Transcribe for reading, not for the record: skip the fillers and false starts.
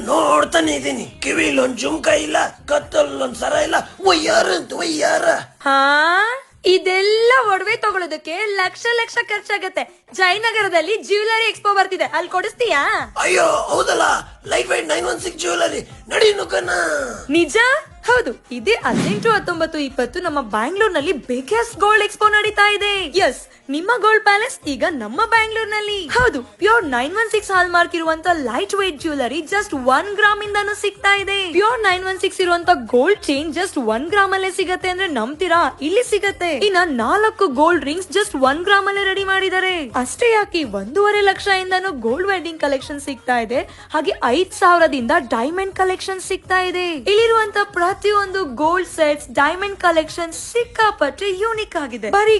ನೋಡ್ತಾನೆ ಇದೀನಿ. ಕಿವಿಲೊಂದ್ ಜುಮ್ಕ ಇಲ್ಲ, ಕತ್ತಲ್ಲೊಂದ್ ಸರ ಇಲ್ಲ, ವಯ್ಯಾರ. ಹಾ, ಇದೆಲ್ಲ ಒಡವೆ ತಗೊಳ್ಳೋದಕ್ಕೆ ಲಕ್ಷ ಲಕ್ಷ ಖರ್ಚಾಗತ್ತೆ. ಜಯನಗರದಲ್ಲಿ ಜ್ಯುವೆಲರಿ ಎಕ್ಸ್ಪೋ ಬರ್ತಿದೆ, ಅಲ್ಲಿ ಕೊಡಿಸ್ತೀಯಾ? ಅಯ್ಯೋ ಹೌದಲ್ಲ, ಲೈಟ್ ವೈಟ್ 916 ಜ್ಯುವೆಲರಿ. ನಡಿ ನುಗ್ಗನ. ನಿಜ? ಹೌದು, ಇದೇ 18, 19, 20 ನಮ್ಮ ಬ್ಯಾಂಗ್ಳೂರ್ನಲ್ಲಿ ಬಿಗ್ಗೆಸ್ಟ್ ಗೋಲ್ಡ್ ಎಕ್ಸ್ಪೋ ನಡೀತಾ ಇದೆ. ಎಸ್, ನಿಮ್ಮ ಗೋಲ್ಡ್ ಪ್ಯಾಲೇಸ್ ಈಗ ನಮ್ಮ ಬ್ಯಾಂಗ್ಳೂರ್ನಲ್ಲಿ. ಹೌದು, ಪ್ಯೂರ್ 916 ಹಾಲ್ ಮಾರ್ಕ್ ಇರುವಂತ light white jewellery just 1 gram ಇಂದಾನು ಸಿಗ್ತಾ ಇದೆ. ಪ್ಯೂರ್ 916 ಇರುವಂತ ಗೋಲ್ಡ್ ಚೈನ್ ಜಸ್ಟ್ 1 ಗ್ರಾಮ್ ಅಲ್ಲೇ ಸಿಗತ್ತೆ ಅಂದ್ರೆ ನಂಬ್ತೀರಾ? ಇಲ್ಲಿ ಸಿಗತ್ತೆ. ಇನ್ನ 4 ಗೋಲ್ಡ್ ರಿಂಗ್ಸ್ ಜಸ್ಟ್ 1 ಗ್ರಾಮ್ ಅಲ್ಲೇ ರೆಡಿ ಮಾಡಿದ್ದಾರೆ. ಅಷ್ಟೇ ಯಾಕೆ, 1.5 ಲಕ್ಷ ಇಂದಾನು ಗೋಲ್ಡ್ ವೆಡ್ಡಿಂಗ್ ಕಲೆಕ್ಷನ್ ಸಿಗ್ತಾ ಇದೆ. ಹಾಗೆ 5,000ದಿಂದ ಡೈಮಂಡ್ ಕಲೆಕ್ಷನ್ ಸಿಗ್ತಾ ಇದೆ. ಇಲ್ಲಿರುವಂತ ಪ್ರತಿಯೊಂದು ಗೋಲ್ಡ್ ಸೆಟ್ಸ್, ಡೈಮಂಡ್ ಕಲೆಕ್ಷನ್ ಸಿಕ್ಕಾಪಟ್ಟೆ ಯೂನಿಕ್ ಆಗಿದೆ. ಬರೀ